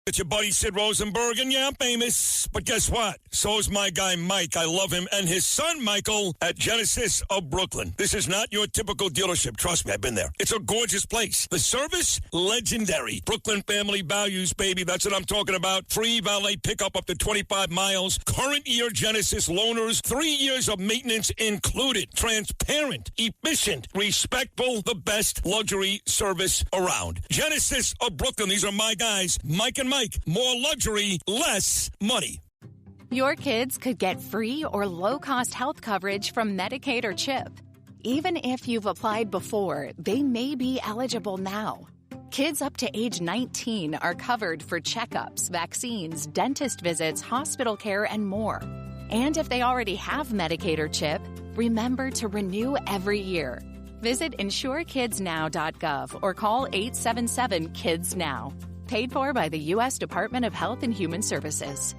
It's your buddy Sid Rosenberg, and yeah, I'm famous. But guess what? So is my guy Mike. I love him. And his son Michael at Genesis of Brooklyn. This is not your typical dealership. Trust me, I've been there. It's a gorgeous place. The service, legendary. Brooklyn family values, baby. That's what I'm talking about. Free valet pickup up to 25 miles. Current year Genesis loaners. 3 years of maintenance included. Transparent, efficient, respectful. The best luxury service around. Genesis of Brooklyn. These are my guys, Mike and Mike. More luxury, less money. Your kids could get free or low-cost health coverage from Medicaid or CHIP. Even if you've applied before, they may be eligible now. Kids up to age 19 are covered for checkups, vaccines, dentist visits, hospital care, and more. And if they already have Medicaid or CHIP, remember to renew every year. Visit insurekidsnow.gov or call 877-KIDS-NOW. Paid for by the U.S. Department of Health and Human Services.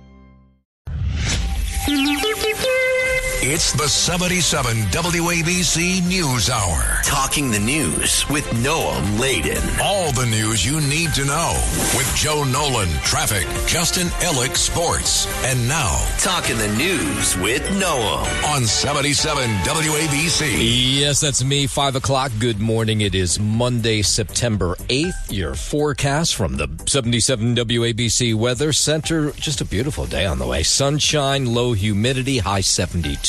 It's the 77 WABC News Hour. Talking the news with Noam Laden. All the news you need to know with Joe Nolan, traffic, Justin Ellick, sports. And now, Talking the news with Noam on 77 WABC. Yes, that's me, 5 o'clock. Good morning. It is Monday, September 8th. Your forecast from the 77 WABC Weather Center. Just a beautiful day on the way. Sunshine, low humidity, high 72.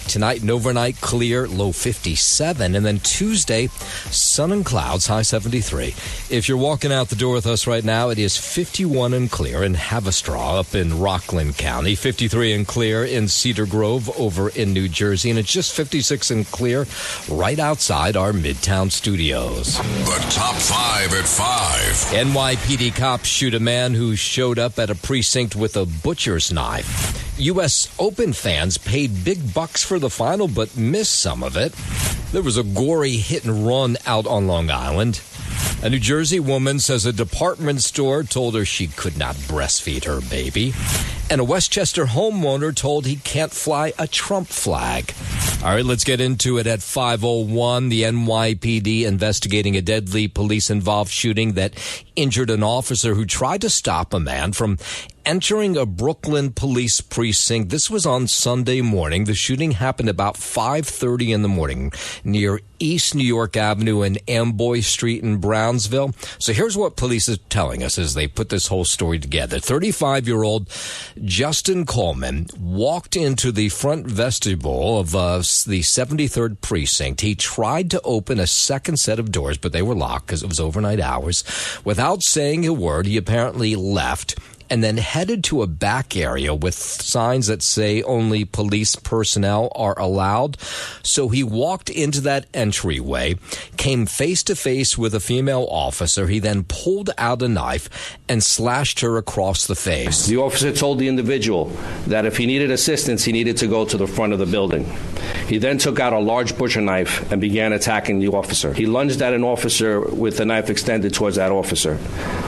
Tonight and overnight, clear, low 57. And then Tuesday, sun and clouds, high 73. If you're walking out the door with us right now, it is 51 and clear in Haverstraw up in Rockland County, 53 and clear in Cedar Grove over in New Jersey, and it's just 56 and clear right outside our Midtown studios. The top 5 at 5. NYPD cops shoot a man who showed up at a precinct with a butcher's knife. U.S. Open fans paid big bucks for the final, but missed some of it. There was a gory hit and run out on Long Island. A New Jersey woman says a department store told her she could not breastfeed her baby. And a Westchester homeowner told he can't fly a Trump flag. All right, let's get into it at 5:01. The NYPD investigating a deadly police-involved shooting that injured an officer who tried to stop a man from entering a Brooklyn police precinct. This was on Sunday morning. The shooting happened about 5:30 in the morning near East New York Avenue and Amboy Street in Brownsville. So here's what police is telling us as they put this whole story together. 35-year-old Justin Coleman walked into the front vestibule of the 73rd precinct. He tried to open a second set of doors, but they were locked because it was overnight hours. Without saying a word, he apparently left and then headed to a back area with signs that say only police personnel are allowed. So he walked into that entryway, came face to face with a female officer. He then pulled out a knife and slashed her across the face. The officer told the individual that if he needed assistance, he needed to go to the front of the building. He then took out a large butcher knife and began attacking the officer. He lunged at an officer with the knife extended towards that officer.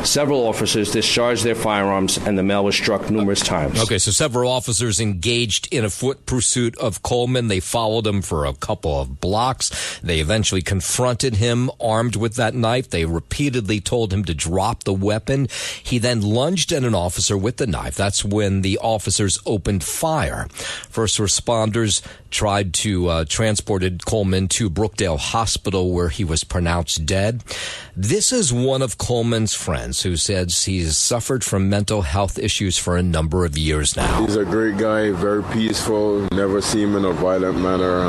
Several officers discharged their firearms, and the male was struck numerous times. Okay, so several officers engaged in a foot pursuit of Coleman. They followed him for a couple of blocks. They eventually confronted him armed with that knife. They repeatedly told him to drop the weapon. He then lunged at an officer with the knife. That's when the officers opened fire. First responders tried to transported Coleman to Brookdale Hospital, where he was pronounced dead. This is one of Coleman's friends who says he's suffered from mental health issues for a number of years now. He's a great guy, very peaceful, never see him in a violent manner.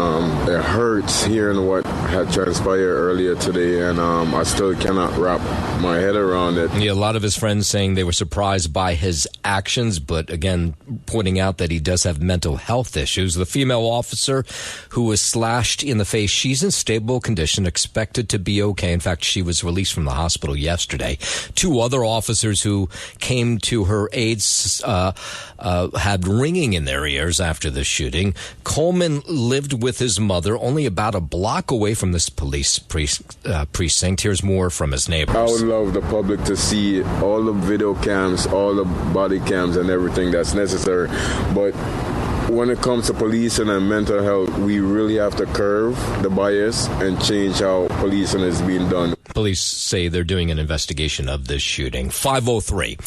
It hurts hearing what had transpired earlier today, and I still cannot wrap my head around it. Yeah, a lot of his friends saying they were surprised by his actions, but again, pointing out that he does have mental health issues. The female officer who was slashed in the face, she's in stable condition, expected to be okay. In fact, she was released from the hospital yesterday. Two other officers who came to her aids had ringing in their ears after the shooting. Coleman lived with his mother only about a block away from this police precinct. Here's more from his neighbors. I would love the public to see all the video cams, all the body cams and everything that's necessary. But when it comes to policing and mental health, we really have to curb the bias and change how policing is being done. Police say they're doing an investigation of this shooting. 5:03.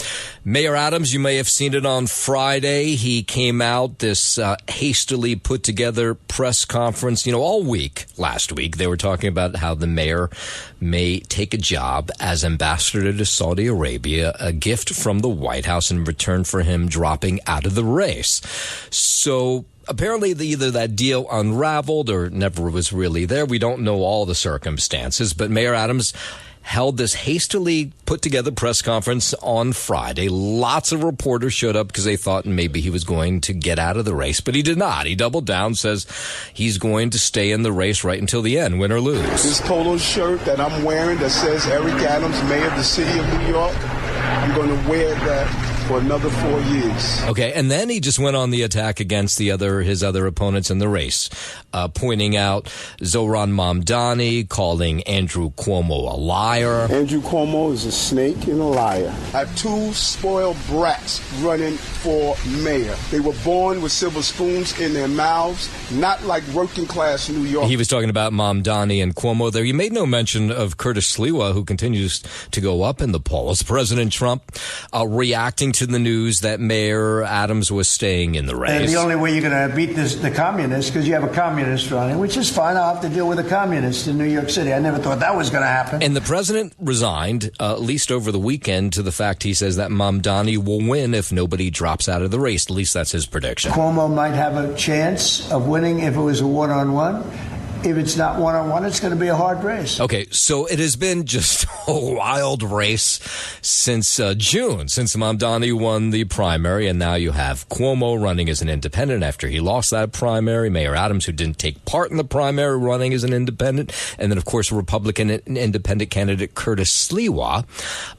Mayor Adams, you may have seen it on Friday. He came out, this hastily put together press conference. All week last week, they were talking about how the mayor may take a job as ambassador to Saudi Arabia, a gift from the White House in return for him dropping out of the race. So apparently, either that deal unraveled or never was really there. We don't know all the circumstances, but Mayor Adams held this hastily put together press conference on Friday. Lots of reporters showed up because they thought maybe he was going to get out of the race, but he did not. He doubled down, says he's going to stay in the race right until the end, win or lose. This polo shirt that I'm wearing that says Eric Adams, Mayor of the City of New York, I'm going to wear that for another 4 years. Okay, and then he just went on the attack against his other opponents in the race, pointing out Zohran Mamdani, calling Andrew Cuomo a liar. Andrew Cuomo is a snake and a liar. I have two spoiled brats running for mayor. They were born with silver spoons in their mouths, not like working class New York. He was talking about Mamdani and Cuomo there. You made no mention of Curtis Sliwa, who continues to go up in the polls. President Trump reacting to the news that Mayor Adams was staying in the race. And the only way you're going to beat the communists, because you have a communist running, which is fine. I'll have to deal with a communist in New York City. I never thought that was going to happen. And the president resigned, at least over the weekend, to the fact he says that Mamdani will win if nobody drops out of the race. At least that's his prediction. Cuomo might have a chance of winning if it was a one-on-one. If it's not one-on-one, it's going to be a hard race. Okay, so it has been just a wild race since June, since Mamdani won the primary, and now you have Cuomo running as an independent after he lost that primary, Mayor Adams, who didn't take part in the primary, running as an independent, and then, of course, Republican independent candidate Curtis Sliwa.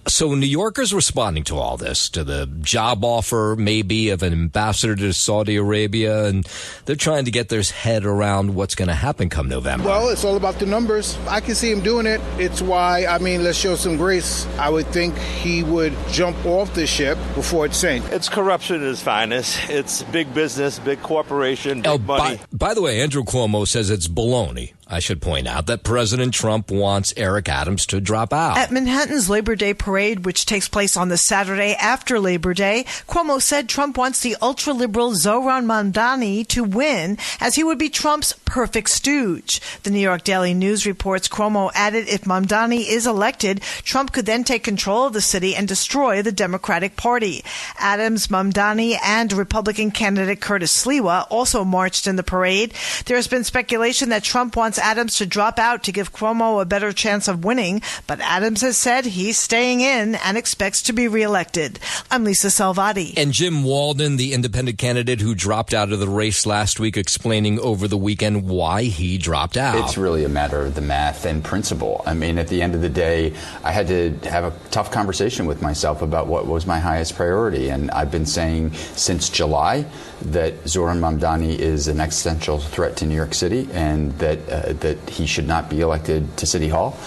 So New Yorkers responding to all this, to the job offer maybe of an ambassador to Saudi Arabia, and they're trying to get their head around what's going to happen come November. Well, it's all about the numbers. I can see him doing it. It's why, let's show some grace. I would think he would jump off the ship before it sank. It's corruption at its finest. It's big business, big corporation, big money. By the way, Andrew Cuomo says it's baloney. I should point out that President Trump wants Eric Adams to drop out. At Manhattan's Labor Day parade, which takes place on the Saturday after Labor Day, Cuomo said Trump wants the ultra-liberal Zohran Mamdani to win, as he would be Trump's perfect stooge. The New York Daily News reports Cuomo added if Mamdani is elected, Trump could then take control of the city and destroy the Democratic Party. Adams, Mamdani, and Republican candidate Curtis Sliwa also marched in the parade. There has been speculation that Trump wants Adams to drop out to give Cuomo a better chance of winning, but Adams has said he's staying in and expects to be reelected. I'm Lisa Salvati. And Jim Walden, the independent candidate who dropped out of the race last week, explaining over the weekend why he dropped out. It's really a matter of the math and principle. At the end of the day, I had to have a tough conversation with myself about what was my highest priority. And I've been saying since July that Zohran Mamdani is an existential threat to New York City and that he should not be elected to City Hall.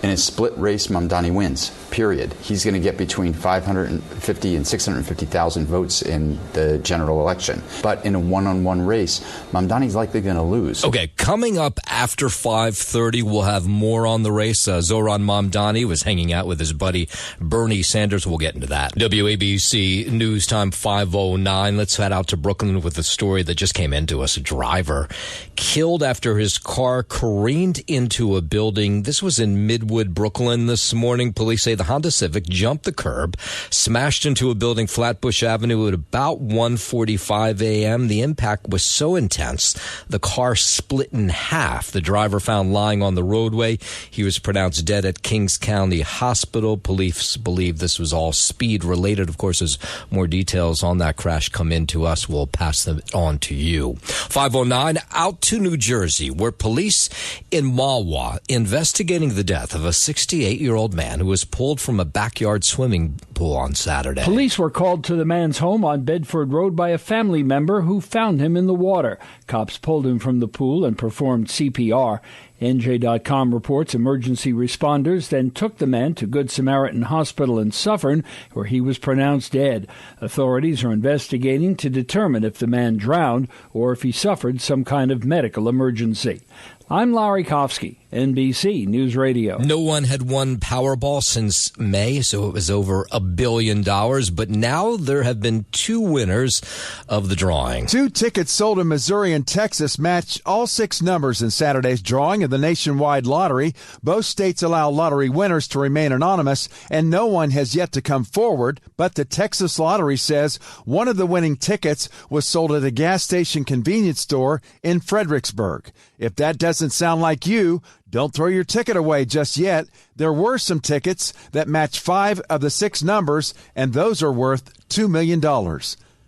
In a split race, Mamdani wins, period. He's going to get between 550 and 650,000 votes in the general election. But in a one-on-one race, Mamdani's likely going to lose. Okay, coming up after 5:30, we'll have more on the race. Zohran Mamdani was hanging out with his buddy Bernie Sanders. We'll get into that. WABC News Time 5:09. Let's head out to Brooklyn with a story that just came into us. A driver killed after his car careened into a building. This was in Midwood, Brooklyn this morning. Police say the Honda Civic jumped the curb, smashed into a building, Flatbush Avenue, at about 1:45 a.m. The impact was so intense, the car split in half. The driver found lying on the roadway. He was pronounced dead at Kings County Hospital. Police believe this was all speed related. Of course, as more details on that crash come into us, we'll pass them on to you. 5:09, out to New Jersey, where police in Mahwah investigating the death of of a 68-year-old man who was pulled from a backyard swimming pool on Saturday. Police were called to the man's home on Bedford Road by a family member who found him in the water. Cops pulled him from the pool and performed CPR. NJ.com reports emergency responders then took the man to Good Samaritan Hospital in Suffern, where he was pronounced dead. Authorities are investigating to determine if the man drowned or if he suffered some kind of medical emergency. I'm Larry Kofsky, NBC News Radio. No one had won Powerball since May, so it was over $1 billion. But now there have been 2 winners of the drawing. 2 tickets sold in Missouri and Texas matched all 6 numbers in Saturday's drawing of the nationwide lottery. Both states allow lottery winners to remain anonymous, and no one has yet to come forward. But the Texas Lottery says one of the winning tickets was sold at a gas station convenience store in Fredericksburg. If that doesn't sound like you, don't throw your ticket away just yet. There were some tickets that match 5 of the 6 numbers, and those are worth $2 million.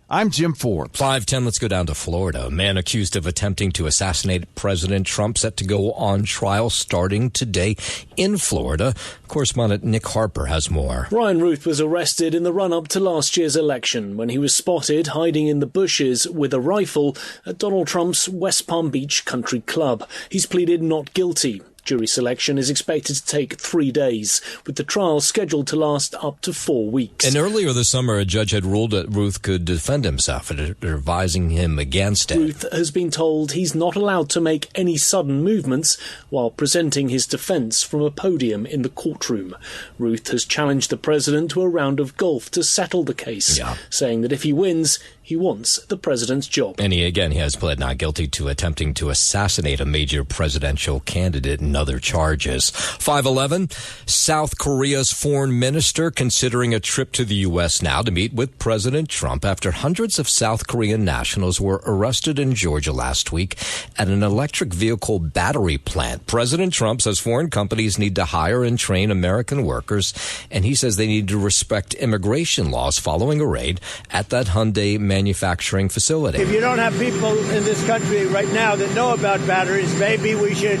I'm Jim Forbes. 5:10, let's go down to Florida. A man accused of attempting to assassinate President Trump set to go on trial starting today in Florida. Correspondent Nick Harper has more. Ryan Ruth was arrested in the run-up to last year's election when he was spotted hiding in the bushes with a rifle at Donald Trump's West Palm Beach Country Club. He's pleaded not guilty. Jury selection is expected to take 3 days, with the trial scheduled to last up to 4 weeks. And earlier this summer, a judge had ruled that Ruth could defend himself, advising him against it. Ruth has been told he's not allowed to make any sudden movements while presenting his defense from a podium in the courtroom. Ruth has challenged the president to a round of golf to settle the case, saying that if he wins, he wants the president's job. And he has pled not guilty to attempting to assassinate a major presidential candidate and other charges. 5:11, South Korea's foreign minister considering a trip to the U.S. now to meet with President Trump after hundreds of South Korean nationals were arrested in Georgia last week at an electric vehicle battery plant. President Trump says foreign companies need to hire and train American workers, and he says they need to respect immigration laws following a raid at that Hyundai manufacturing facility. If you don't have people in this country right now that know about batteries, maybe we should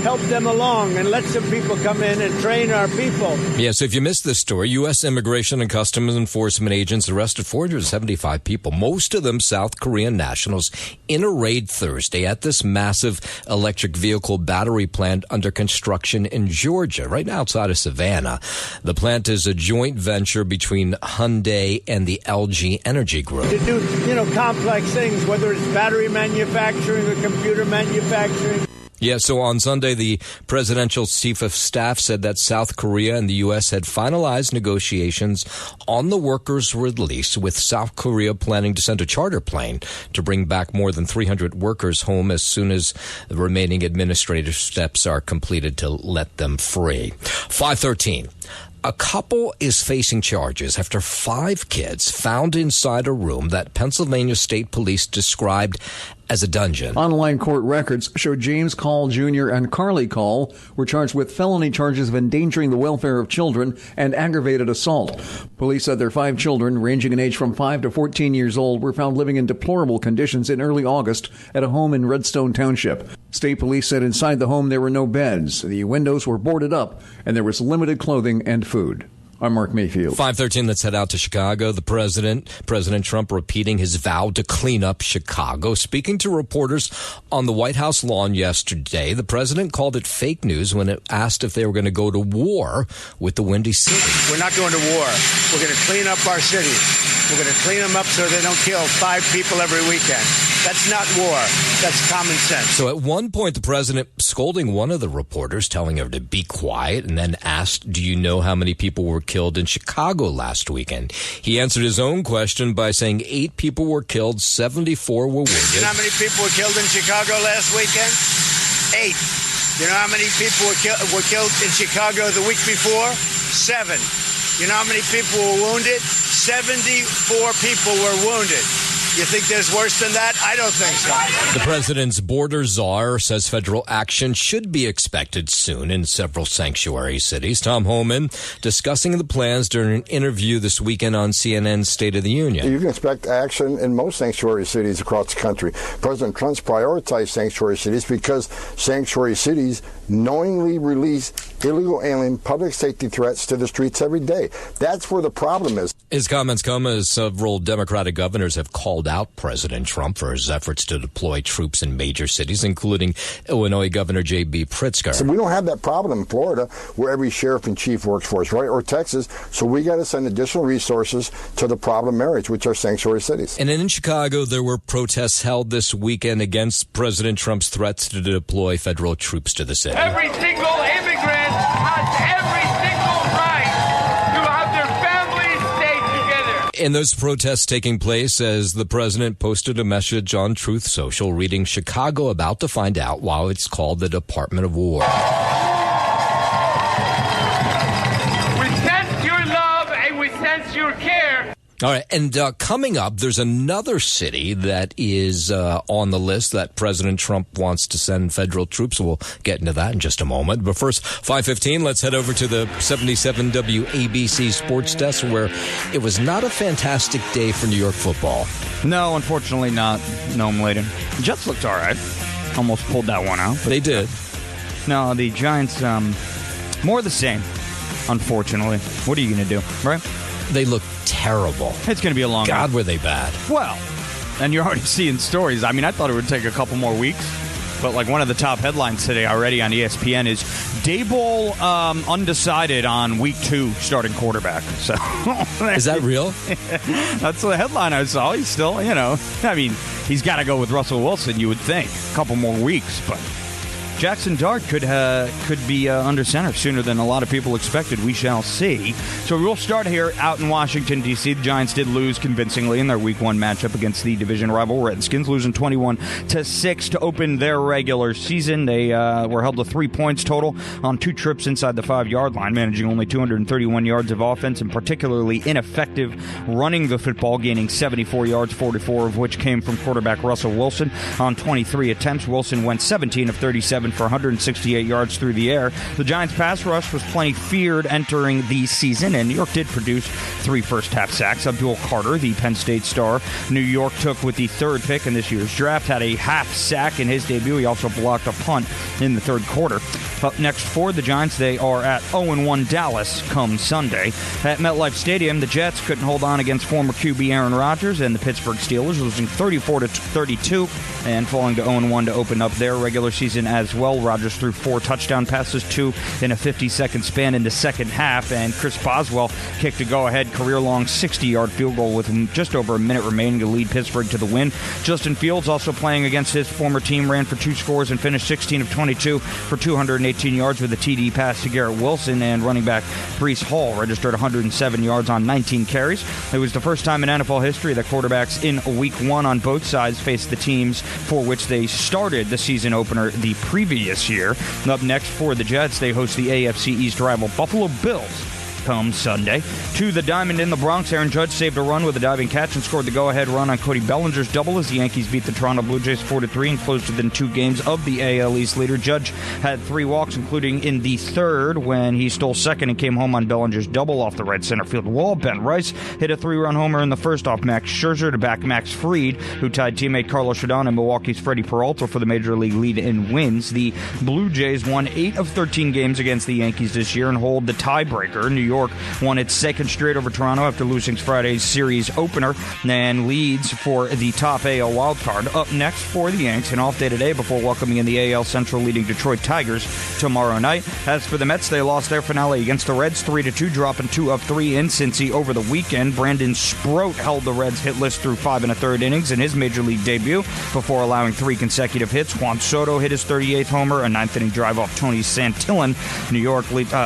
help them along and let some people come in and train our people. Yeah, so if you missed this story, U.S. Immigration and Customs Enforcement agents arrested 475 people, most of them South Korean nationals, in a raid Thursday at this massive electric vehicle battery plant under construction in Georgia, right outside of Savannah. The plant is a joint venture between Hyundai and the LG Energy Group. To do, complex things, whether it's battery manufacturing or computer manufacturing. Yeah, so on Sunday, the presidential chief of staff said that South Korea and the U.S. had finalized negotiations on the workers' release, with South Korea planning to send a charter plane to bring back more than 300 workers home as soon as the remaining administrative steps are completed to let them free. 5:13. A couple is facing charges after 5 kids found inside a room that Pennsylvania State Police described as a dungeon. Online court records show James Call Jr. and Carly Call were charged with felony charges of endangering the welfare of children and aggravated assault. Police said their 5 children, ranging in age from 5 to 14 years old, were found living in deplorable conditions in early August at a home in Redstone Township. State police said inside the home there were no beds, the windows were boarded up, and there was limited clothing and food. I'm Mark Mayfield. 5:13, let's head out to Chicago. The President Trump, repeating his vow to clean up Chicago. Speaking to reporters on the White House lawn yesterday, the president called it fake news when it asked if they were going to go to war with the Windy City. We're not going to war. We're going to clean up our cities. We're going to clean them up so they don't kill 5 people every weekend. That's not war. That's common sense. So at one point, the president scolding one of the reporters, telling her to be quiet, and then asked, do you know how many people were killed in Chicago last weekend? He answered his own question by saying 8 people were killed, 74 were wounded. You know how many people were killed in Chicago last weekend? 8. You know how many people were killed in Chicago the week before? 7. You know how many people were wounded? 74 people were wounded. You think there's worse than that? I don't think so. The president's border czar says federal action should be expected soon in several sanctuary cities. Tom Homan discussing the plans during an interview this weekend on CNN's State of the Union. You can expect action in most sanctuary cities across the country. President Trump's prioritized sanctuary cities because sanctuary cities knowingly release illegal alien public safety threats to the streets every day. That's where the problem is. His comments come as several Democratic governors have called out President Trump for his efforts to deploy troops in major cities, including Illinois Governor J.B. Pritzker. So we don't have that problem in Florida where every sheriff and chief works for us, right? Or Texas. So we got to send additional resources to the problem areas, which are sanctuary cities. And in Chicago, there were protests held this weekend against President Trump's threats to deploy federal troops to the city. Every single immigrant has every single right to have their families stay together. And those protests taking place as the president posted a message on Truth Social reading, "Chicago about to find out why it's called the Department of War." We sense your love and we sense your care. All right, and coming up, there's another city that is on the list that President Trump wants to send federal troops. We'll get into that in just a moment. But first, 5:15, let's head over to the 77 WABC Sports Desk, where it was not a fantastic day for New York football. No, unfortunately not. No, Layden. Jets looked all right. Almost pulled that one out. They did. No, the Giants, more of the same, unfortunately. What are you going to do, right? They look terrible. It's going to be a long God, night. were they bad. Well, and you're already seeing stories. I mean, I thought it would take a couple more weeks. But like one of the top headlines today already on ESPN is Daboll undecided on week 2 starting quarterback. So is that real? That's the headline I saw. He's still, I mean, he's got to go with Russell Wilson, you would think. A couple more weeks, but Jackson Dart could be under center sooner than a lot of people expected. We shall see. So we'll start here out in Washington, D.C. The Giants did lose convincingly in their Week 1 matchup against the division rival Redskins, losing 21-6 to open their regular season. They were held to 3 points total on 2 trips inside the 5-yard line, managing only 231 yards of offense and particularly ineffective running the football, gaining 74 yards, 44 of which came from quarterback Russell Wilson. On 23 attempts, Wilson went 17 of 37 for 168 yards through the air. The Giants' pass rush was plenty feared entering the season, and New York did produce 3 first-half sacks. Abdul Carter, the Penn State star, New York took with the 3rd pick in this year's draft, had a half sack in his debut. He also blocked a punt in the 3rd quarter. Up next for the Giants, they are at 0-1 Dallas come Sunday. At MetLife Stadium, the Jets couldn't hold on against former QB Aaron Rodgers and the Pittsburgh Steelers, losing 34-32 and falling to 0-1 to open up their regular season as well. Rodgers threw 4 touchdown passes, 2 in a 50-second span in the second half, and Chris Boswell kicked a go-ahead career-long 60-yard field goal with just over a minute remaining to lead Pittsburgh to the win. Justin Fields, also playing against his former team, ran for 2 scores and finished 16 of 22 for 218 yards with a TD pass to Garrett Wilson, and running back Breece Hall registered 107 yards on 19 carries. It was the first time in NFL history that quarterbacks in Week 1 on both sides faced the teams for which they started the season opener the previous year. Up next for the Jets, they host the AFC East rival Buffalo Bills come Sunday. To the Diamond in the Bronx, Aaron Judge saved a run with a diving catch and scored the go-ahead run on Cody Bellinger's double as the Yankees beat the Toronto Blue Jays 4-3 and closed within 2 games of the AL East leader. Judge had 3 walks, including in the 3rd when he stole second and came home on Bellinger's double off the right center field wall. Ben Rice hit a 3-run homer in the 1st off Max Scherzer to back Max Fried, who tied teammate Carlos Rodon and Milwaukee's Freddie Peralta for the Major League lead in wins. The Blue Jays won 8 of 13 games against the Yankees this year and hold the tiebreaker. New York won its 2nd straight over Toronto after losing Friday's series opener and leads for the top AL wildcard. Up next for the Yanks, an off day today before welcoming in the AL Central leading Detroit Tigers tomorrow night. As for the Mets, they lost their finale against the Reds 3-2, dropping 2 of 3 in Cincy over the weekend. Brandon Sproat held the Reds hitless through 5 1/3 innings in his Major League debut before allowing 3 consecutive hits. Juan Soto hit his 38th homer, a 9th-inning drive off Tony Santillan. New York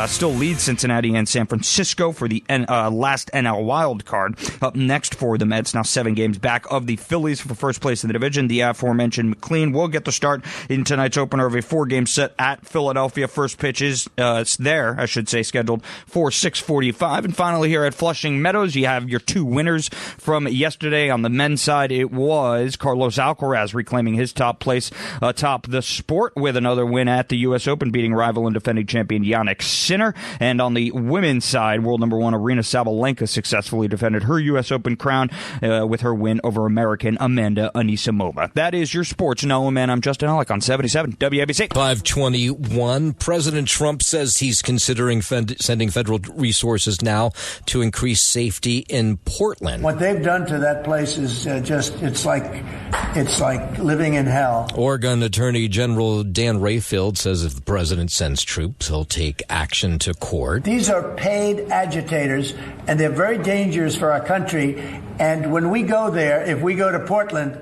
still leads Cincinnati and San Francisco for the last NL wild card. Up next for the Mets, now 7 games back of the Phillies for first place in the division. The aforementioned McLean will get the start in tonight's opener of a 4-game set at Philadelphia. First pitch is scheduled for 6:45. And finally here at Flushing Meadows, you have your 2 winners from yesterday. On the men's side, it was Carlos Alcaraz reclaiming his top place atop the sport with another win at the U.S. Open, beating rival and defending champion Jannik Sinner. And on the women's men's side, world number one Aryna Sabalenka successfully defended her U.S. Open crown with her win over American Amanda Anisimova. That is your sports. Noah, man, I'm Justin Alec on 77 WABC. 521. President Trump says he's considering sending federal resources now to increase safety in Portland. What they've done to that place is it's like living in hell. Oregon Attorney General Dan Rayfield says if the president sends troops, he'll take action to court. These are paid agitators, and they're very dangerous for our country. And when we go there, if we go to Portland,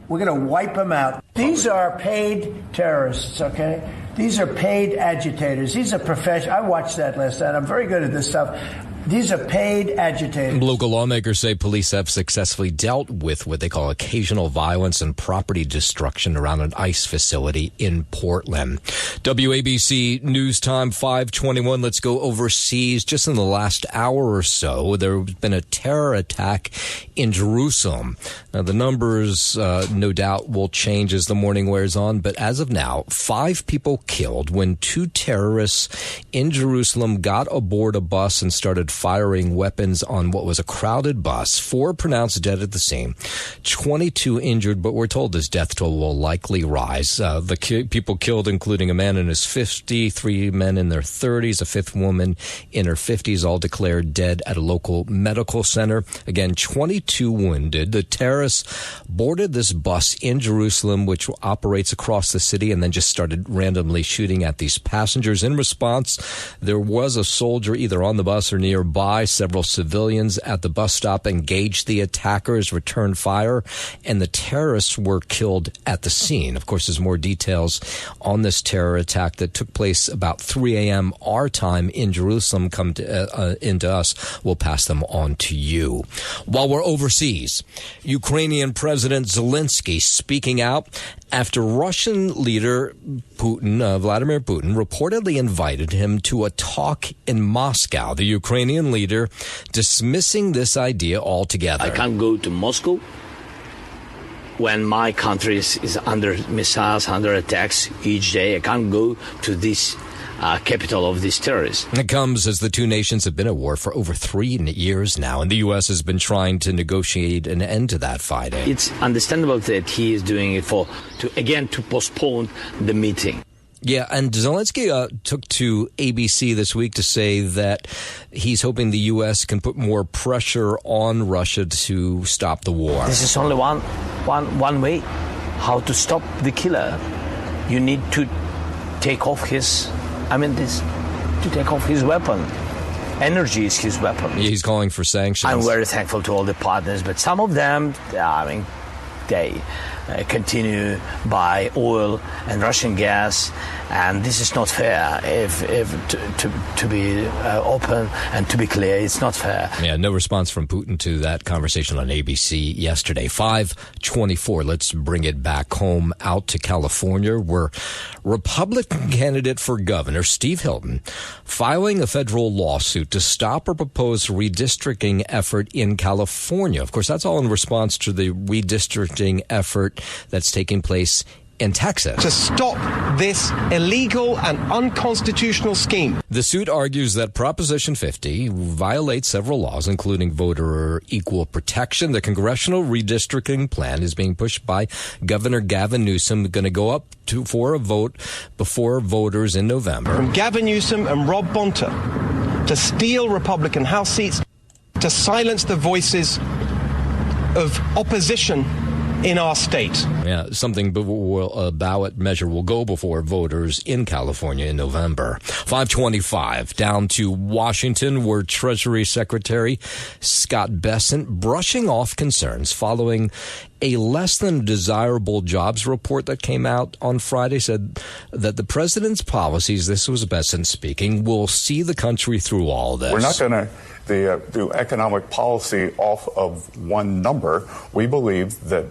we're going to wipe them out. These are paid terrorists, okay? These are paid agitators. These are professional. I watched that last night. I'm very good at this stuff. These are paid agitators. Local lawmakers say police have successfully dealt with what they call occasional violence and property destruction around an ICE facility in Portland. WABC News Time 521. Let's go overseas. Just in the last hour or so, there's been a terror attack in Jerusalem. Now, the numbers, no doubt, will change as the morning wears on, but as of now, 5 people killed when 2 terrorists in Jerusalem got aboard a bus and started firing weapons on what was a crowded bus. 4 pronounced dead at the scene, 22 injured, but we're told this death toll will likely rise. The people killed, including a man in his 50s, 3 men in their 30s, a 5th woman in her 50s, all declared dead at a local medical center. Again, 22 wounded. The terrorists boarded this bus in Jerusalem, which operates across the city, and then just started randomly shooting at these passengers. In response, there was a soldier either on the bus or nearby. Several civilians at the bus stop engaged the attackers, returned fire, and the terrorists were killed at the scene. Of course, there's more details on this terror attack that took place about 3 a.m. our time in Jerusalem come into us. We'll pass them on to you. While we're overseas, Ukrainian President Zelensky speaking out after Russian leader Vladimir Putin reportedly invited him to a talk in Moscow. The Ukrainian leader dismissing this idea altogether. I can't go to Moscow when my country is under missiles, under attacks each day. I can't go to this capital of these terrorists. It comes as the two nations have been at war for over 3 years now, and the U.S. has been trying to negotiate an end to that fighting. It's understandable that he is doing it to postpone the meeting. Yeah, and Zelensky took to ABC this week to say that he's hoping the U.S. can put more pressure on Russia to stop the war. This is only one way how to stop the killer. You need to take off his weapon. Energy is his weapon. He's calling for sanctions. I'm very thankful to all the partners, but some of them, they continue buy oil and Russian gas, and this is not fair. To be open and to be clear, it's not fair. Yeah, no response from Putin to that conversation on ABC yesterday. 524. Let's bring it back home out to California, where Republican candidate for governor Steve Hilton filing a federal lawsuit to stop a proposed redistricting effort in California. Of course, that's all in response to the redistricting effort that's taking place in Texas. To stop this illegal and unconstitutional scheme. The suit argues that Proposition 50 violates several laws, including voter equal protection. The congressional redistricting plan is being pushed by Governor Gavin Newsom, going to go up for a vote before voters in November. From Gavin Newsom and Rob Bonta to steal Republican House seats, to silence the voices of opposition in our state. Yeah, something a ballot measure will go before voters in California in November. 525 down to Washington, where Treasury Secretary Scott Bessent brushing off concerns following a less than desirable jobs report that came out on Friday, said that the president's policies, this was Bessent speaking, will see the country through all this. We're not going to do economic policy off of one number. We believe that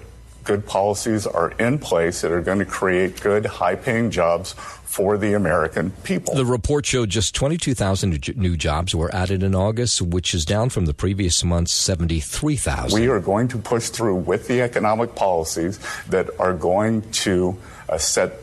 good policies are in place that are going to create good, high-paying jobs for the American people. The report showed just 22,000 new jobs were added in August, which is down from the previous month's 73,000. We are going to push through with the economic policies that are going to set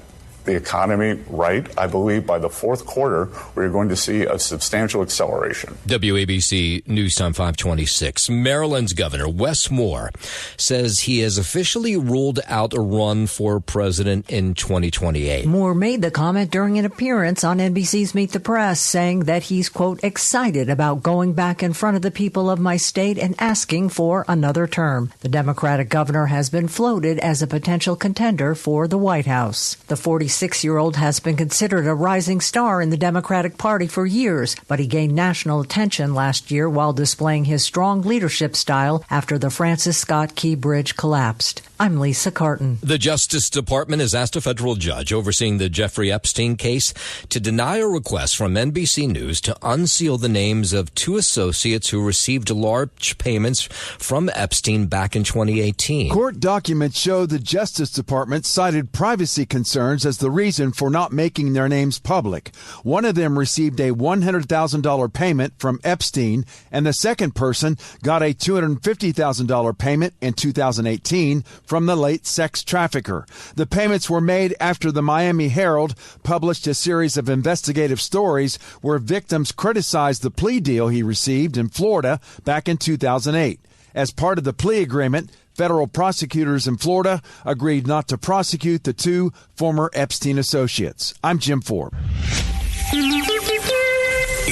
the economy right, I believe by the fourth quarter, we're going to see a substantial acceleration. WABC News Time 526. Maryland's Governor Wes Moore says he has officially ruled out a run for president in 2028. Moore made the comment during an appearance on NBC's Meet the Press, saying that he's, quote, excited about going back in front of the people of my state and asking for another term. The Democratic governor has been floated as a potential contender for the White House. The 46-year-old has been considered a rising star in the Democratic Party for years, but he gained national attention last year while displaying his strong leadership style after the Francis Scott Key Bridge collapsed. I'm Lisa Carton. The Justice Department has asked a federal judge overseeing the Jeffrey Epstein case to deny a request from NBC News to unseal the names of two associates who received large payments from Epstein back in 2018. Court documents show the Justice Department cited privacy concerns as the reason for not making their names public. One of them received a $100,000 payment from Epstein, and the second person got a $250,000 payment in 2018 from the late sex trafficker. The payments were made after the Miami Herald published a series of investigative stories where victims criticized the plea deal he received in Florida back in 2008. As part of the plea agreement, federal prosecutors in Florida agreed not to prosecute the two former Epstein associates. I'm Jim Forbes.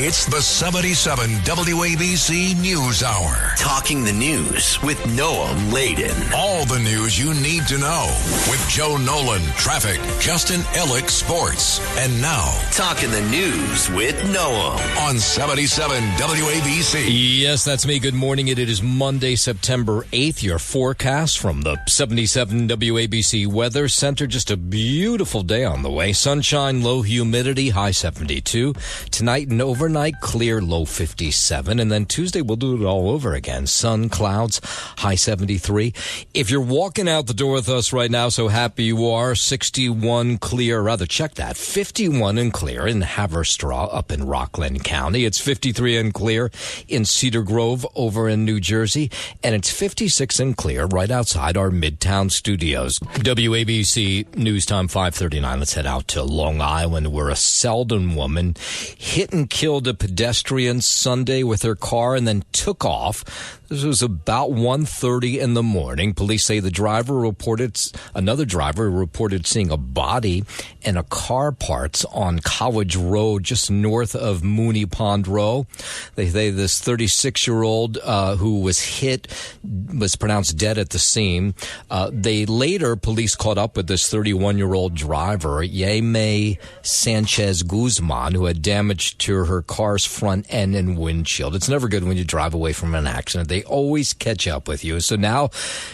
It's the 77 WABC News Hour. Talking the news with Noam Laden. All the news you need to know with Joe Nolan, traffic, Justin Ellick, sports. And now, Talking the news with Noam on 77 WABC. Yes, that's me. Good morning. It is Monday, September 8th. Your forecast from the 77 WABC Weather Center. Just a beautiful day on the way. Sunshine, low humidity, high 72. Tonight and overnight, clear, low 57. And then Tuesday, we'll do it all over again. Sun, clouds, high 73. If you're walking out the door with us right now, so happy you are, 61 clear, rather check that, 51 and clear in Haverstraw up in Rockland County. It's 53 and clear in Cedar Grove over in New Jersey. And it's 56 and clear right outside our Midtown studios. WABC News Time 539. Let's head out to Long Island, where a Selden woman hit and killed a pedestrian Sunday with her car and then took off. This was about 1:30 in the morning. Police say another driver reported seeing a body and a car parts on College Road just north of Mooney Pond Row. They say this 36-year-old who was hit was pronounced dead at the scene. Police caught up with this 31-year-old driver, Yeme Sanchez Guzman, who had damage to her car's front end and windshield. It's never good when you drive away from an accident. They always catch up with you. So now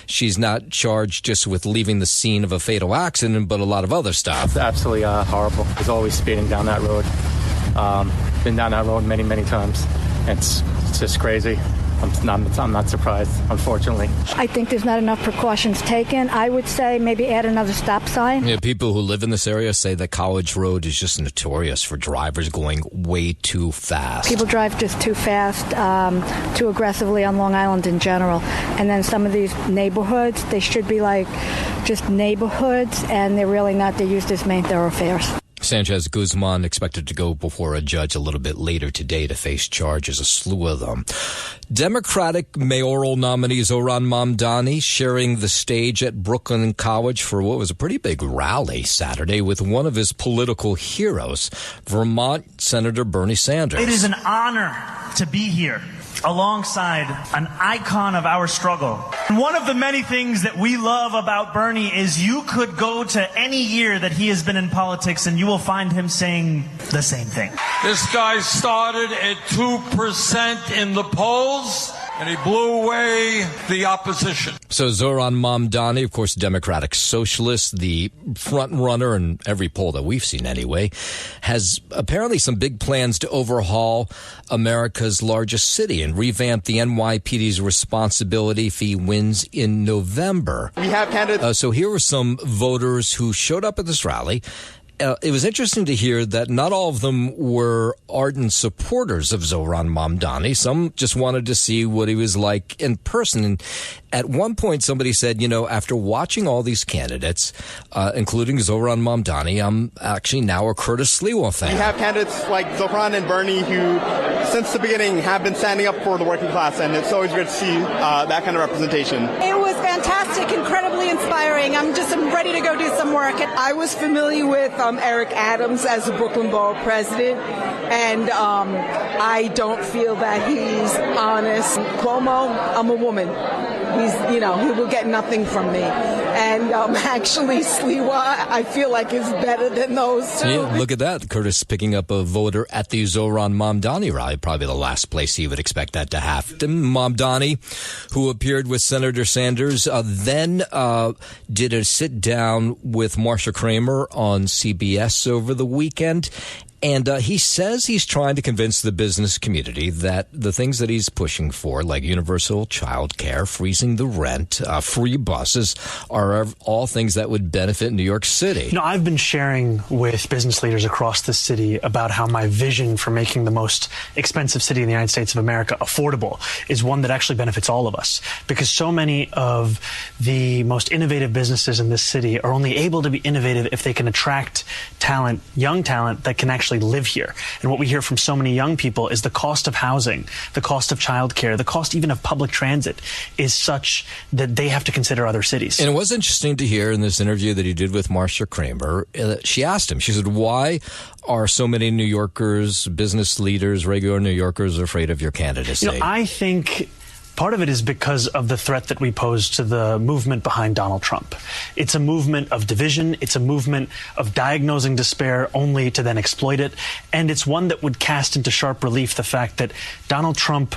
she's not charged just with leaving the scene of a fatal accident, but a lot of other stuff. It's absolutely horrible. It's always speeding down that road. Been down that road many, many times. It's just crazy. I'm not surprised, unfortunately. I think there's not enough precautions taken. I would say maybe add another stop sign. Yeah, people who live in this area say that College Road is just notorious for drivers going way too fast. People drive just too fast, too aggressively on Long Island in general. And then some of these neighborhoods, they should be like just neighborhoods, and they're really not. They're used as main thoroughfares. Sanchez Guzman expected to go before a judge a little bit later today to face charges, a slew of them. Democratic mayoral nominee Zohran Mamdani sharing the stage at Brooklyn College for what was a pretty big rally Saturday with one of his political heroes, Vermont Senator Bernie Sanders. It is an honor to be here alongside an icon of our struggle. And one of the many things that we love about Bernie is you could go to any year that he has been in politics and you will find him saying the same thing. This guy started at 2% in the polls, and he blew away the opposition. So Zohran Mamdani, of course, Democratic Socialist, the front runner in every poll that we've seen anyway, has apparently some big plans to overhaul America's largest city and revamp the NYPD's responsibility if he wins in November. We have candidates. So here were some voters who showed up at this rally. It was interesting to hear that not all of them were ardent supporters of Zohran Mamdani. Some just wanted to see what he was like in person. at one point somebody said, after watching all these candidates, including Zohran Mamdani, I'm actually now a Curtis Sliwa fan. We have candidates like Zohran and Bernie who, since the beginning, have been standing up for the working class, and it's always good to see that kind of representation. It was fantastic, incredibly inspiring. I'm ready to go do some work. I was familiar with Eric Adams as the Brooklyn Borough president, and I don't feel that he's honest. Cuomo, I'm a woman. He will get nothing from me. And actually, Sliwa, I feel like is better than those two. Yeah, look at that. Curtis picking up a voter at the Zohran Mamdani rally, probably the last place he would expect that to happen. Mamdani, who appeared with Senator Sanders, then did a sit-down with Marsha Kramer on CBS over the weekend. And he says he's trying to convince the business community that the things that he's pushing for, like universal child care, freezing the rent, free buses, are all things that would benefit New York City. I've been sharing with business leaders across the city about how my vision for making the most expensive city in the United States of America affordable is one that actually benefits all of us. Because so many of the most innovative businesses in this city are only able to be innovative if they can attract talent, young talent, that can actually live here. And what we hear from so many young people is the cost of housing, the cost of childcare, the cost even of public transit is such that they have to consider other cities. And it was interesting to hear in this interview that he did with Marsha Kramer, she asked him, she said, why are so many New Yorkers, business leaders, regular New Yorkers afraid of your candidacy? I think part of it is because of the threat that we pose to the movement behind Donald Trump. It's a movement of division. It's a movement of diagnosing despair only to then exploit it. And it's one that would cast into sharp relief the fact that Donald Trump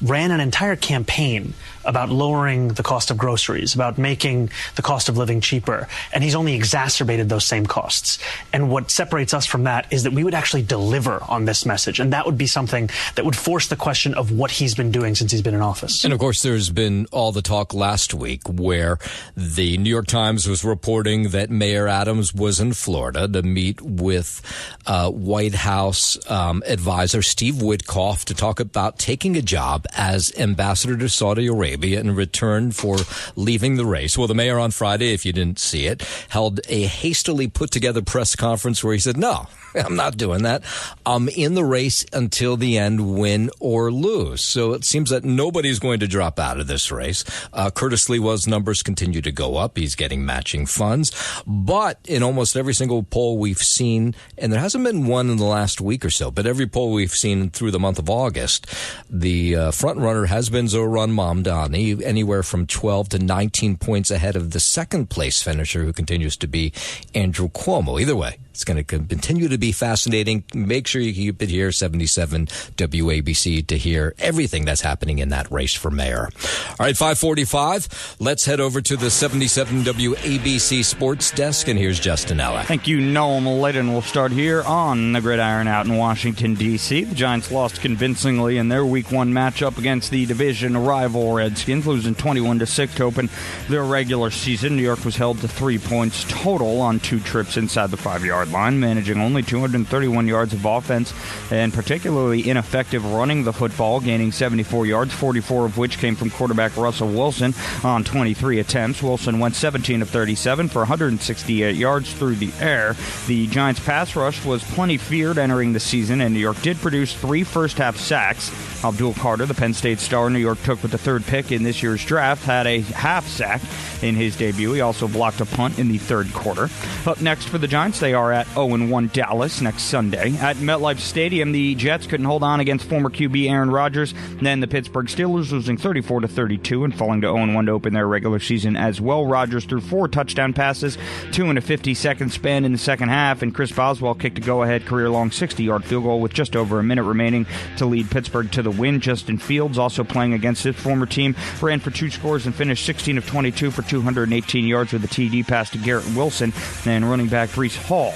ran an entire campaign about lowering the cost of groceries, about making the cost of living cheaper, and he's only exacerbated those same costs. And what separates us from that is that we would actually deliver on this message, and that would be something that would force the question of what he's been doing since he's been in office. And of course, there's been all the talk last week where the New York Times was reporting that Mayor Adams was in Florida to meet with White House advisor Steve Witkoff to talk about taking a job as ambassador to Saudi Arabia in return for leaving the race. Well, the mayor on Friday, if you didn't see it, held a hastily put together press conference where he said, no, I'm not doing that. I'm in the race until the end, win or lose. So it seems that nobody's going to drop out of this race. Curtis Sliwa's numbers continue to go up. He's getting matching funds. But in almost every single poll we've seen, and there hasn't been one in the last week or so, but every poll we've seen through the month of August, the front runner has been Zohran Mamdani, anywhere from 12 to 19 points ahead of the second place finisher, who continues to be Andrew Cuomo. Either way, it's going to continue to be fascinating. Make sure you keep it here, 77 WABC, to hear everything that's happening in that race for mayor. All right, 5:45. Let's head over to the 77 WABC Sports Desk, and here's Justin Ella. Thank you, Noam Layden. We'll start here on the gridiron out in Washington, D.C. The Giants lost convincingly in their Week 1 matchup against the division rival Redskins, losing 21-6 to open their regular season. New York was held to 3 points total on 2 trips inside the 5-yard line, managing only 231 yards of offense and particularly ineffective running the football, gaining 74 yards, 44 of which came from quarterback Russell Wilson on 23 attempts. Wilson went 17 of 37 for 168 yards through the air. The Giants' pass rush was plenty feared entering the season, and New York did produce 3 first-half sacks. Abdul Carter, the Penn State star New York took with the 3rd pick in this year's draft, had a half sack in his debut. He also blocked a punt in the 3rd quarter. Up next for the Giants, they are at 0-1 Dallas next Sunday. At MetLife Stadium, the Jets couldn't hold on against former QB Aaron Rodgers. Then the Pittsburgh Steelers losing 34-32 and falling to 0-1 to open their regular season as well. Rodgers threw 4 touchdown passes, 2 in a 50-second span in the second half, and Chris Boswell kicked a go-ahead career-long 60-yard field goal with just over a minute remaining to lead Pittsburgh to the win. Justin Fields, also playing against his former team, ran for 2 scores and finished 16 of 22 for 218 yards with a TD pass to Garrett Wilson, and running back Breece Hall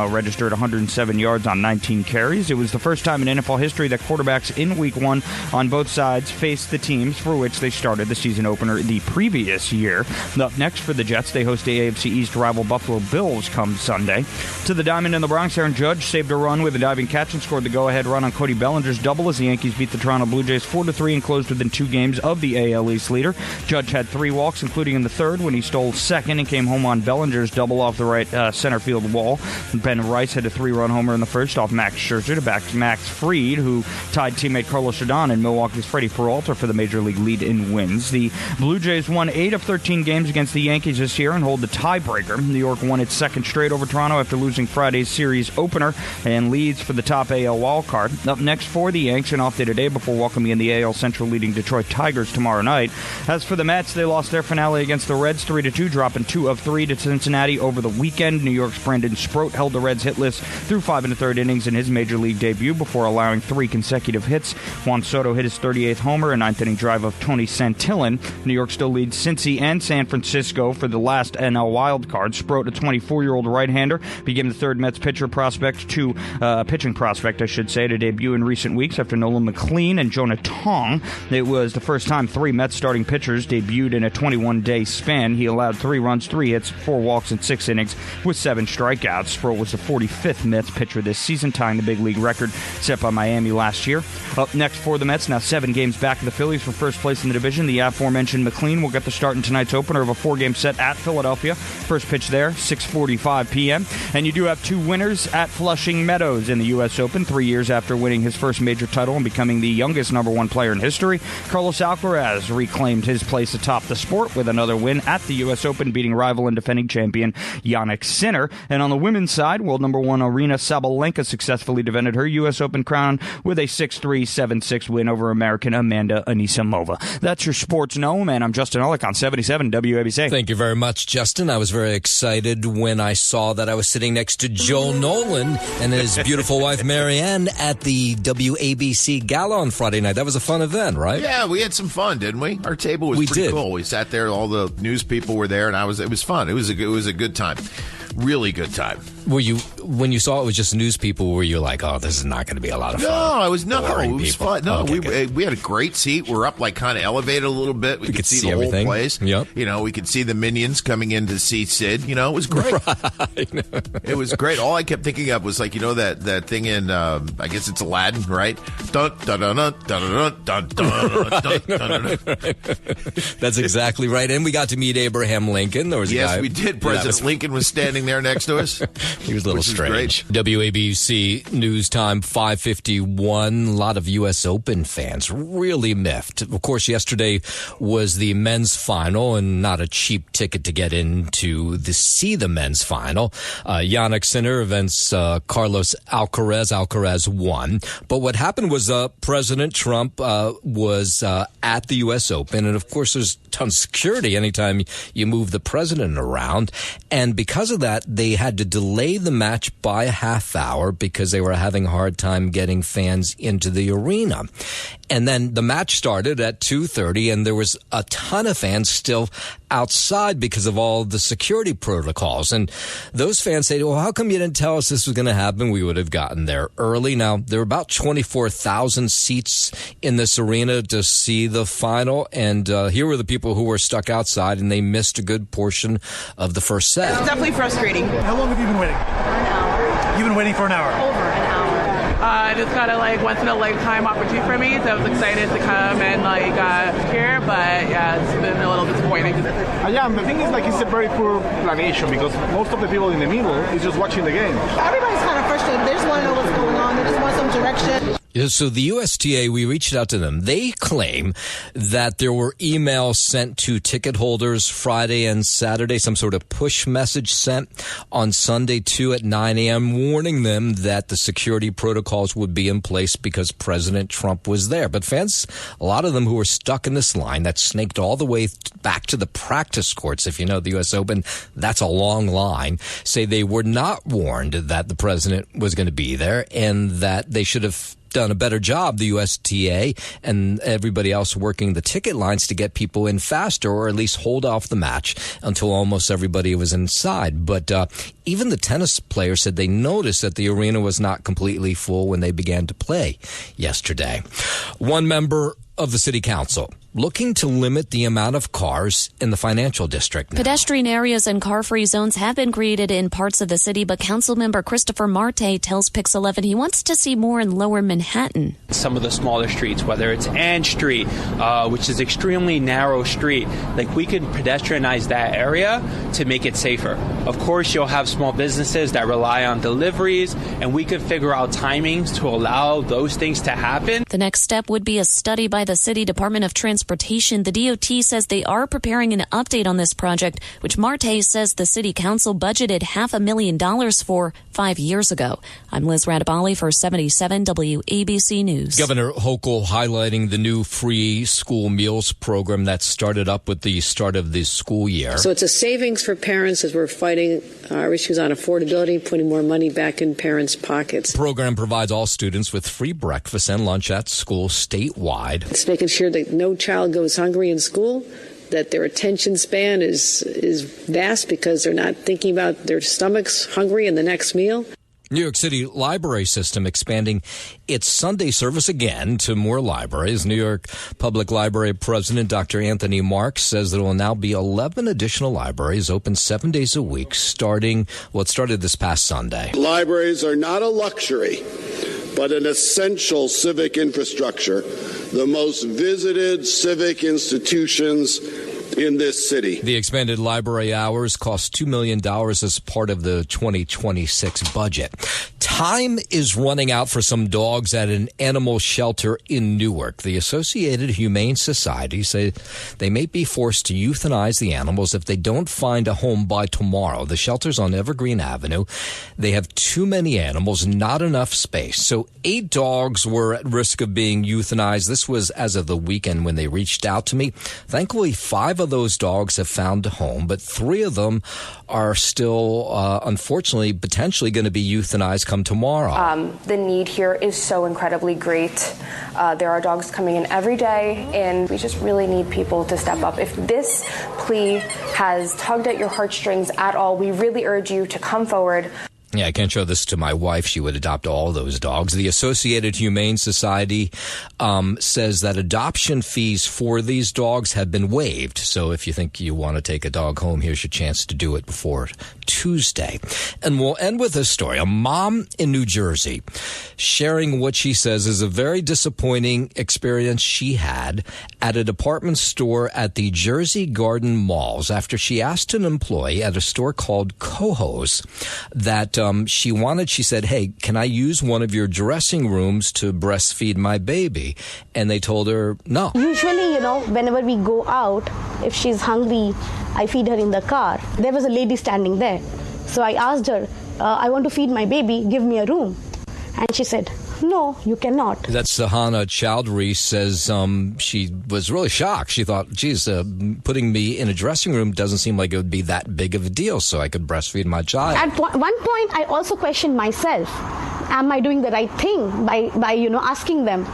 registered 107 yards on 19 carries. It was the first time in NFL history that quarterbacks in Week 1 on both sides faced the teams for which they started the season opener the previous year. Up next for the Jets, they host the AFC East rival Buffalo Bills come Sunday. To the Diamond in the Bronx, Aaron Judge saved a run with a diving catch and scored the go-ahead run on Cody Bellinger's double as the Yankees beat the Toronto Blue Jays 4-3 and closed within 2 games of the AL East leader. Judge had 3 walks, including in the third when he stole second and came home on Bellinger's double off the right center field wall. Ben Rice had a 3-run homer in the first off Max Scherzer to back Max Fried, who tied teammate Carlos Rodon and Milwaukee's Freddie Peralta for the Major League lead in wins. The Blue Jays won 8 of 13 games against the Yankees this year and hold the tiebreaker. New York won its second straight over Toronto after losing Friday's series opener and leads for the top AL wildcard. Up next for the Yanks, an off day today before welcoming in the AL Central leading Detroit Tigers tomorrow night. As for the Mets, they lost their finale against the Reds 3-2, dropping 2 of 3 to Cincinnati over the weekend. New York's Brandon Sproat held the Reds hitless through 5 1/3 innings in his Major League debut before allowing 3 consecutive hits. Juan Soto hit his 38th homer, a 9th-inning drive of Tony Santillan. New York still leads Cincy and San Francisco for the last NL wildcard. Sproat, a 24-year-old right-hander, became the third Mets pitching prospect, to debut in recent weeks after Nolan McLean and Jonah Tong. It was the first time 3 Mets starting pitchers debuted in a 21-day span. He allowed 3 runs, 3 hits, 4 walks in 6 innings with 7 strikeouts. Sproat was the 45th Mets pitcher this season, tying the big league record set by Miami last year. Up next for the Mets, now 7 games back of the Phillies for first place in the division. The aforementioned McLean will get the start in tonight's opener of a 4-game set at Philadelphia. First pitch there, 6:45 p.m. And you do have 2 winners at Flushing Meadows in the U.S. Open. 3 years after winning his first major title and becoming the youngest number 1 player in history, Carlos Alcaraz reclaimed his place atop the sport with another win at the U.S. Open, beating rival and defending champion Jannik Sinner. And on the women's side, world number 1 Aryna Sabalenka successfully defended her U.S. Open crown with a 6-3, 7-6 win over American Amanda Anisimova. That's your Sports Gnome, and I'm Justin Ellick on 77 WABC. Thank you very much, Justin. I was very excited when I saw that I was sitting next to Joe Nolan and his beautiful wife, Marianne, at the WABC Gala on Friday night. That was a fun event, right? Yeah, we had some fun, didn't we? Our table was pretty cool. We sat there, all the news people were there, and it was fun. It was a good time. Really good time. Were you, when you saw it was just news people, were you like, oh, this is not going to be a lot of fun? No, it was fun. No, okay, we had a great seat. We're up like kind of elevated a little bit. We could see the everything. Whole place. Yep. You know, we could see the Minions coming in to see Sid. You know, it was great. Right. It was great. All I kept thinking of was like, you know, that thing in, I guess it's Aladdin, right? Dun, dun, dun, dun, dun, dun, dun, dun, dun, dun. That's exactly right. And we got to meet Abraham Lincoln. There was a guy. Yes, we did. President Lincoln was standing there next to us. He was a little strange. WABC News Time 5:51. A lot of U.S. Open fans really miffed. Of course, yesterday was the men's final, and not a cheap ticket to get into to see the men's final. Jannik Sinner against Carlos Alcaraz. Alcaraz won. But what happened was President Trump was at the U.S. Open, and of course, there's tons of security anytime you move the president around. And because of that, they had to delay the match by a half hour because they were having a hard time getting fans into the arena. And then the match started at 2:30, and there was a ton of fans still outside because of all the security protocols. And those fans say, well, how come you didn't tell us this was going to happen? We would have gotten there early. Now, there are about 24,000 seats in this arena to see the final. And here were the people who were stuck outside, and they missed a good portion of the first set. It's definitely frustrating. How long have you been waiting? An hour. You've been waiting for an hour? Over an hour. It's kind of like once in a lifetime opportunity for me, so I was excited to come and here, but yeah, it's been a little disappointing. Yeah, the thing is it's a very poor planation because most of the people in the middle is just watching the game. Everybody's kind of frustrated. They just want to know what's going on. They just want some direction. So the USTA, we reached out to them. They claim that there were emails sent to ticket holders Friday and Saturday, some sort of push message sent on Sunday too at 9 a.m. warning them that the security protocols would be in place because President Trump was there. But fans, a lot of them who were stuck in this line that snaked all the way back to the practice courts, if you know the U.S. Open, that's a long line, say they were not warned that the president was going to be there and that they should have done a better job, the USTA and everybody else working the ticket lines to get people in faster, or at least hold off the match until almost everybody was inside. But even the tennis players said they noticed that the arena was not completely full when they began to play yesterday. One member of the city council looking to limit the amount of cars in the financial district now. Pedestrian areas and car-free zones have been created in parts of the city, but Councilmember Christopher Marte tells Pix 11 he wants to see more in Lower Manhattan. Some of the smaller streets, whether it's Ann Street, which is extremely narrow street, like we could pedestrianize that area to make it safer. Of course, you'll have small businesses that rely on deliveries, and we could figure out timings to allow those things to happen. The next step would be a study by the City Department of Transportation. The DOT says they are preparing an update on this project, which Marte says the City Council budgeted $500,000 for 5 years ago. I'm Liz Radabali for 77 WABC News. Governor Hochul highlighting the new free school meals program that started up with the start of the school year. So it's a savings for parents as we're fighting our issues on affordability, putting more money back in parents' pockets. The program provides all students with free breakfast and lunch at school statewide. It's making sure that no child goes hungry in school, that their attention span is vast because they're not thinking about their stomachs hungry in the next meal. New York City library system expanding its Sunday service again to more libraries. New York Public Library President Dr. Anthony Marks says there will now be 11 additional libraries open 7 days a week starting, well, it started this past Sunday. Libraries are not a luxury, but an essential civic infrastructure, the most visited civic institutions in this city. The expanded library hours cost $2 million as part of the 2026 budget. Time is running out for some dogs at an animal shelter in Newark. The Associated Humane Society say they may be forced to euthanize the animals if they don't find a home by tomorrow. The shelter's on Evergreen Avenue. They have too many animals, not enough space. So 8 dogs were at risk of being euthanized. This was as of the weekend when they reached out to me. Thankfully, 5 of those dogs have found a home, but 3 of them are still, unfortunately, potentially going to be euthanized come tomorrow. The need here is so incredibly great. There are dogs coming in every day, and we just really need people to step up. If this plea has tugged at your heartstrings at all, we really urge you to come forward. Yeah, I can't show this to my wife. She would adopt all those dogs. The Associated Humane Society says that adoption fees for these dogs have been waived. So if you think you want to take a dog home, here's your chance to do it before Tuesday. And we'll end with this story. A mom in New Jersey sharing what she says is a very disappointing experience she had at a department store at the Jersey Garden Malls after she asked an employee at a store called Coho's that she said, hey, can I use one of your dressing rooms to breastfeed my baby? And they told her no. Usually, whenever we go out, if she's hungry, I feed her in the car. There was a lady standing there. So I asked her, I want to feed my baby, give me a room. And she said, no, you cannot. That's Sahana Chowdhury says she was really shocked. She thought, geez, putting me in a dressing room doesn't seem like it would be that big of a deal so I could breastfeed my child. At one point, I also questioned myself. Am I doing the right thing by asking them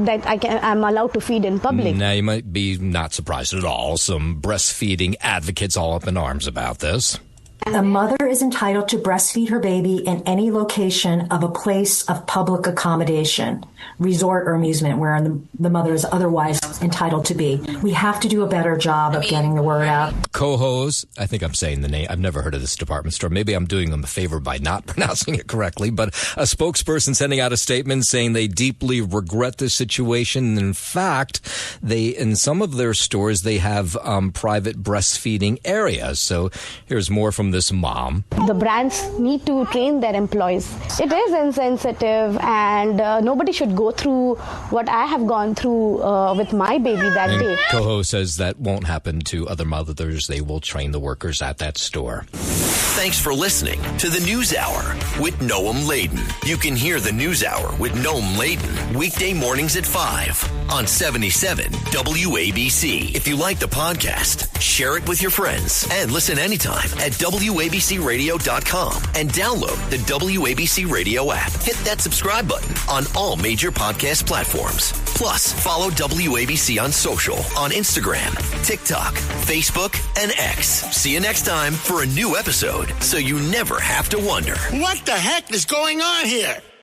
that I'm allowed to feed in public? Now, you might be not surprised at all. Some breastfeeding advocates all up in arms about this. A mother is entitled to breastfeed her baby in any location of a place of public accommodation, resort or amusement, where the mother is otherwise entitled to be. We have to do a better job of getting the word out. Coho's, I think I'm saying the name. I've never heard of this department store. Maybe I'm doing them a favor by not pronouncing it correctly, but a spokesperson sending out a statement saying they deeply regret this situation. And in fact, in some of their stores, they have private breastfeeding areas. So here's more from this mom. The brands need to train their employees. It is insensitive, and nobody should should go through what I have gone through with my baby that and day. Coho says that won't happen to other mothers. They will train the workers at that store. Thanks for listening to the News Hour with Noam Laden. You can hear the News Hour with Noam Laden weekday mornings at 5 on 77 WABC. If you like the podcast, share it with your friends and listen anytime at WABCRadio.com and download the WABC Radio app. Hit that subscribe button on all major podcast platforms. Plus, follow WABC on social on Instagram, TikTok, Facebook, and X. See you next time for a new episode so you never have to wonder. What the heck is going on here?